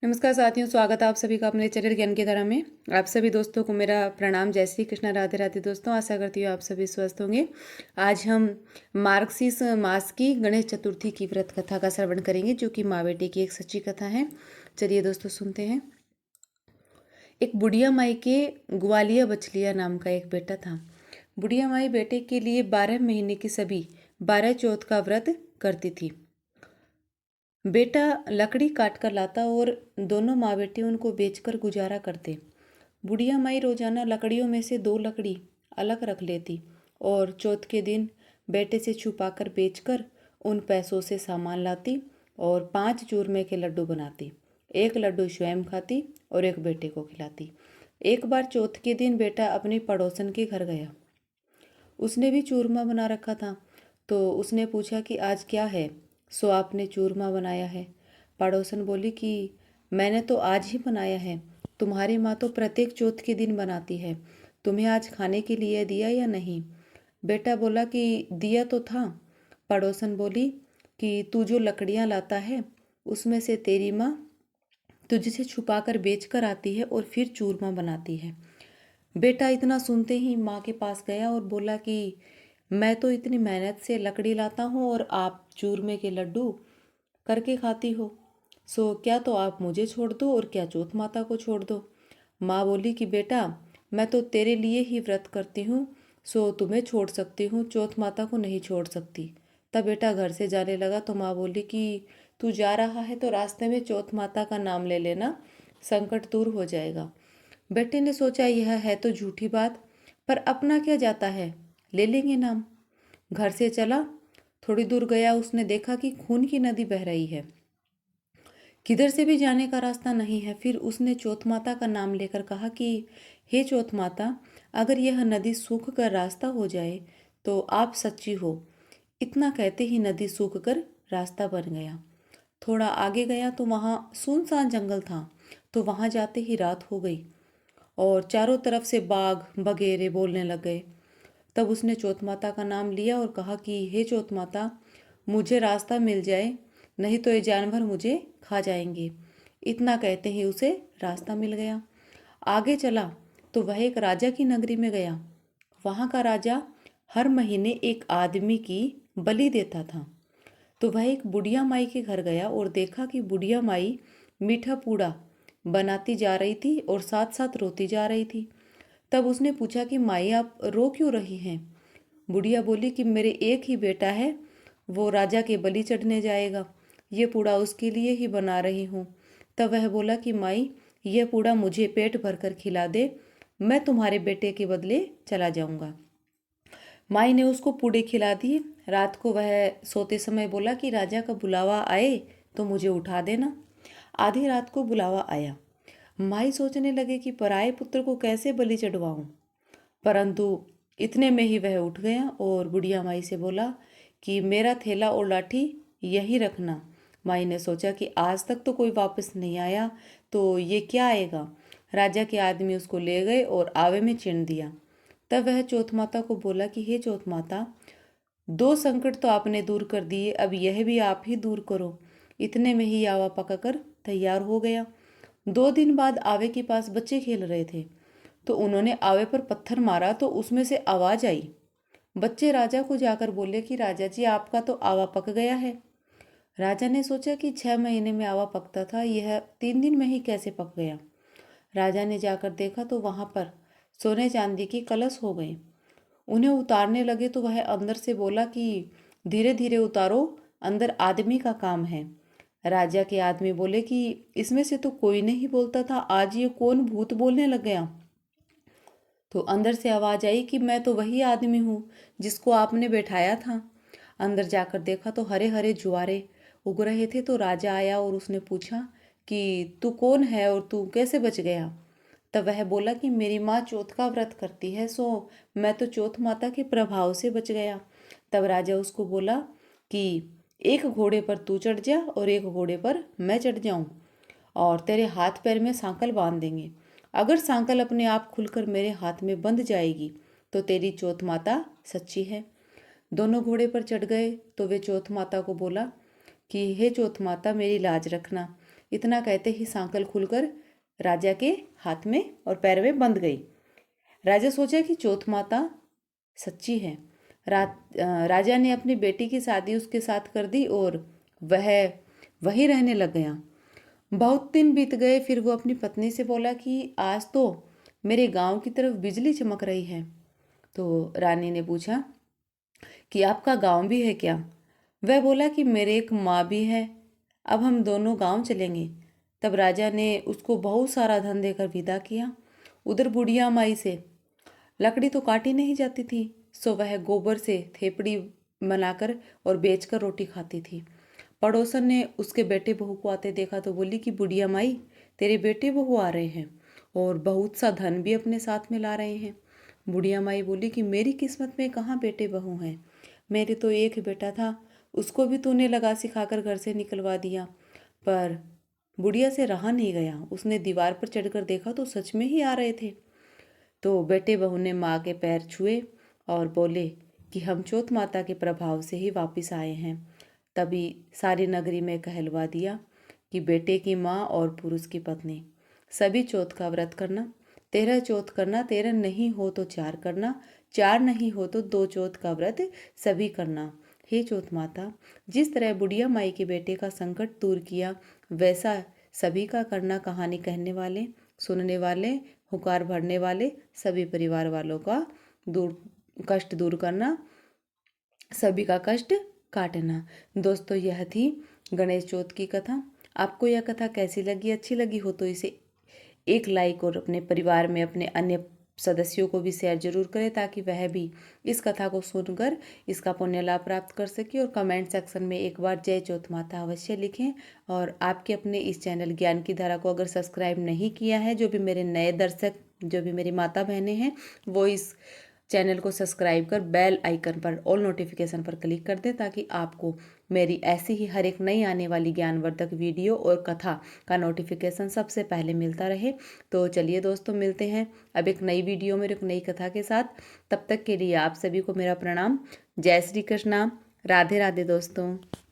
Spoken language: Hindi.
नमस्कार साथियों, स्वागत है आप सभी का अपने चैनल ज्ञान की धारा में। आप सभी दोस्तों को मेरा प्रणाम। जय श्री कृष्णा, राधे राधे दोस्तों। आशा करती हूँ आप सभी स्वस्थ होंगे। आज हम मार्गशीर्ष मास की गणेश चतुर्थी की व्रत कथा का श्रवण करेंगे, जो कि माँ बेटे की एक सच्ची कथा है। चलिए दोस्तों सुनते हैं। एक बुढ़िया माई के ग्वालिया बछलिया नाम का एक बेटा था। बुढ़िया माई बेटे के लिए 12 महीने की सभी 12 चौथ का व्रत करती थी। बेटा लकड़ी काट कर लाता और दोनों माँ बेटी उनको बेचकर गुजारा करते। बुढ़िया माई रोजाना लकड़ियों में से 2 लकड़ी अलग रख लेती और चौथ के दिन बेटे से छुपाकर बेचकर उन पैसों से सामान लाती और 5 चूरमे के लड्डू बनाती। एक लड्डू स्वयं खाती और एक बेटे को खिलाती। एक बार चौथ के दिन बेटा अपनी पड़ोसन के घर गया। उसने भी चूरमा बना रखा था, तो उसने पूछा कि आज क्या है। सो आपने चूरमा बनाया है। पड़ोसन बोली कि मैंने तो आज ही बनाया है, तुम्हारी माँ तो प्रत्येक चौथ के दिन बनाती है। तुम्हें आज खाने के लिए दिया या नहीं। बेटा बोला कि दिया तो था। पड़ोसन बोली कि तू जो लकड़ियाँ लाता है उसमें से तेरी माँ तुझसे छुपा कर बेच कर आती है और फिर चूरमा बनाती है। बेटा इतना सुनते ही माँ के पास गया और बोला कि मैं तो इतनी मेहनत से लकड़ी लाता हूँ और आप चूरमे के लड्डू करके खाती हो। सो क्या तो आप मुझे छोड़ दो और क्या चौथ माता को छोड़ दो। माँ बोली कि बेटा मैं तो तेरे लिए ही व्रत करती हूँ, सो तुम्हें छोड़ सकती हूँ, चौथ माता को नहीं छोड़ सकती। तब बेटा घर से जाने लगा तो माँ बोली कि तू जा रहा है तो रास्ते में चौथ माता का नाम ले लेना, संकट दूर हो जाएगा। बेटे ने सोचा यह है तो झूठी बात, पर अपना क्या जाता है, ले लेंगे नाम। घर से चला। थोड़ी दूर गया, उसने देखा कि खून की नदी बह रही है, किधर से भी जाने का रास्ता नहीं है। फिर उसने चौथ माता का नाम लेकर कहा कि हे चौथ माता, अगर यह नदी सूख कर रास्ता हो जाए तो आप सच्ची हो। इतना कहते ही नदी सूख कर रास्ता बन गया। थोड़ा आगे गया तो वहाँ सुनसान जंगल था, तो वहाँ जाते ही रात हो गई और चारों तरफ से बाघ बगेरे बोलने लग गए। तब उसने चौथ माता का नाम लिया और कहा कि हे चौथ माता, मुझे रास्ता मिल जाए, नहीं तो ये जानवर मुझे खा जाएंगे। इतना कहते ही उसे रास्ता मिल गया। आगे चला तो वह एक राजा की नगरी में गया। वहाँ का राजा हर महीने एक आदमी की बलि देता था। तो वह एक बुढ़िया माई के घर गया और देखा कि बुढ़िया माई मीठा पूड़ा बनाती जा रही थी और साथ साथ रोती जा रही थी। तब उसने पूछा कि माई आप रो क्यों रही हैं। बुढ़िया बोली कि मेरे एक ही बेटा है, वो राजा के बलि चढ़ने जाएगा, ये पूड़ा उसके लिए ही बना रही हूँ। तब वह बोला कि माई यह पूड़ा मुझे पेट भर कर खिला दे, मैं तुम्हारे बेटे के बदले चला जाऊंगा। माई ने उसको पूड़े खिला दिए। रात को वह सोते समय बोला कि राजा का बुलावा आए तो मुझे उठा देना। आधी रात को बुलावा आया। माई सोचने लगे कि पराये पुत्र को कैसे बलि चढ़वाऊं, परंतु इतने में ही वह उठ गया और बुढ़िया माई से बोला कि मेरा थैला और लाठी यहीं रखना। माई ने सोचा कि आज तक तो कोई वापस नहीं आया, तो ये क्या आएगा। राजा के आदमी उसको ले गए और आवे में चिन दिया। तब वह चौथ माता को बोला कि हे चौथ माता, 2 संकट तो आपने दूर कर दिए, अब यह भी आप ही दूर करो। इतने में ही आवा पकाकर तैयार हो गया। 2 दिन बाद आवे के पास बच्चे खेल रहे थे, तो उन्होंने आवे पर पत्थर मारा तो उसमें से आवाज आई। बच्चे राजा को जाकर बोले कि राजा जी, आपका तो आवा पक गया है। राजा ने सोचा कि 6 महीने में आवा पकता था, यह 3 दिन में ही कैसे पक गया। राजा ने जाकर देखा तो वहां पर सोने चांदी की कलश हो गए। उन्हें उतारने लगे तो वह अंदर से बोला कि धीरे धीरे उतारो, अंदर आदमी का काम है। राजा के आदमी बोले कि इसमें से तो कोई नहीं बोलता था, आज ये कौन भूत बोलने लग गया। तो अंदर से आवाज आई कि मैं तो वही आदमी हूँ जिसको आपने बैठाया था। अंदर जाकर देखा तो हरे हरे जुआरे उग रहे थे। तो राजा आया और उसने पूछा कि तू कौन है और तू कैसे बच गया। तब वह बोला कि मेरी माँ चौथ का व्रत करती है, सो मैं तो चौथ माता के प्रभाव से बच गया। तब राजा उसको बोला कि एक घोड़े पर तू चढ़ जा और एक घोड़े पर मैं चढ़ जाऊं और तेरे हाथ पैर में सांकल बांध देंगे। अगर सांकल अपने आप खुलकर मेरे हाथ में बंध जाएगी तो तेरी चौथ माता सच्ची है। दोनों घोड़े पर चढ़ गए तो वे चौथ माता को बोला कि हे चौथ माता, मेरी लाज रखना, इतना कहते ही सांकल खुलकर राजा के हाथ में और पैर में बंध गई। राजा सोचा कि चौथ माता सच्ची है। राजा ने अपनी बेटी की शादी उसके साथ कर दी और वह वहीं रहने लग गया। बहुत दिन बीत गए, फिर वो अपनी पत्नी से बोला कि आज तो मेरे गांव की तरफ बिजली चमक रही है। तो रानी ने पूछा कि आपका गांव भी है क्या? वह बोला कि मेरे एक माँ भी है, अब हम दोनों गांव चलेंगे। तब राजा ने उसको बहुत सारा धन देकर विदा किया। उधर बुढ़िया माई से लकड़ी तो काटी नहीं जाती थी, सो वह गोबर से थेपड़ी बनाकर और बेचकर रोटी खाती थी। पड़ोसन ने उसके बेटे बहू को आते देखा तो बोली कि बुढ़िया माई, तेरे बेटे बहू आ रहे हैं और बहुत सा धन भी अपने साथ में ला रहे हैं। बुढ़िया माई बोली कि मेरी किस्मत में कहाँ बेटे बहू हैं, मेरे तो एक बेटा था, उसको भी तूने लगा सिखाकर घर से निकलवा दिया। पर बुढ़िया से रहा नहीं गया, उसने दीवार पर चढ़कर देखा तो सच में ही आ रहे थे। तो बेटे बहू ने माँ के पैर छुए और बोले कि हम चौथ माता के प्रभाव से ही वापस आए हैं। तभी सारी नगरी में कहलवा दिया कि बेटे की माँ और पुरुष की पत्नी सभी चौथ का व्रत करना, 13 चौथ करना, 13 नहीं हो तो 4 करना, 4 नहीं हो तो 2 चौथ का व्रत सभी करना। हे चौथ माता, जिस तरह बुढ़िया माई के बेटे का संकट दूर किया, वैसा सभी का करना। कहानी कहने वाले, सुनने वाले, हुकार भरने वाले सभी परिवार वालों का कष्ट दूर करना, सभी का कष्ट काटना। दोस्तों, यह थी गणेश चौथ की कथा। आपको यह कथा कैसी लगी? अच्छी लगी हो तो इसे एक लाइक और अपने परिवार में अपने अन्य सदस्यों को भी शेयर जरूर करें, ताकि वह भी इस कथा को सुनकर इसका पुण्य लाभ प्राप्त कर सके। और कमेंट सेक्शन में एक बार जय चौथ माता अवश्य लिखें। और आपके अपने इस चैनल ज्ञान की धारा को अगर सब्सक्राइब नहीं किया है, जो भी मेरे नए दर्शक, जो भी मेरी माता बहनें हैं, वो इस चैनल को सब्सक्राइब कर बेल आइकन पर ऑल नोटिफिकेशन पर क्लिक कर दें, ताकि आपको मेरी ऐसी ही हर एक नई आने वाली ज्ञानवर्धक वीडियो और कथा का नोटिफिकेशन सबसे पहले मिलता रहे। तो चलिए दोस्तों, मिलते हैं अब एक नई वीडियो में एक नई कथा के साथ। तब तक के लिए आप सभी को मेरा प्रणाम। जय श्री कृष्णा। राधे राधे दोस्तों।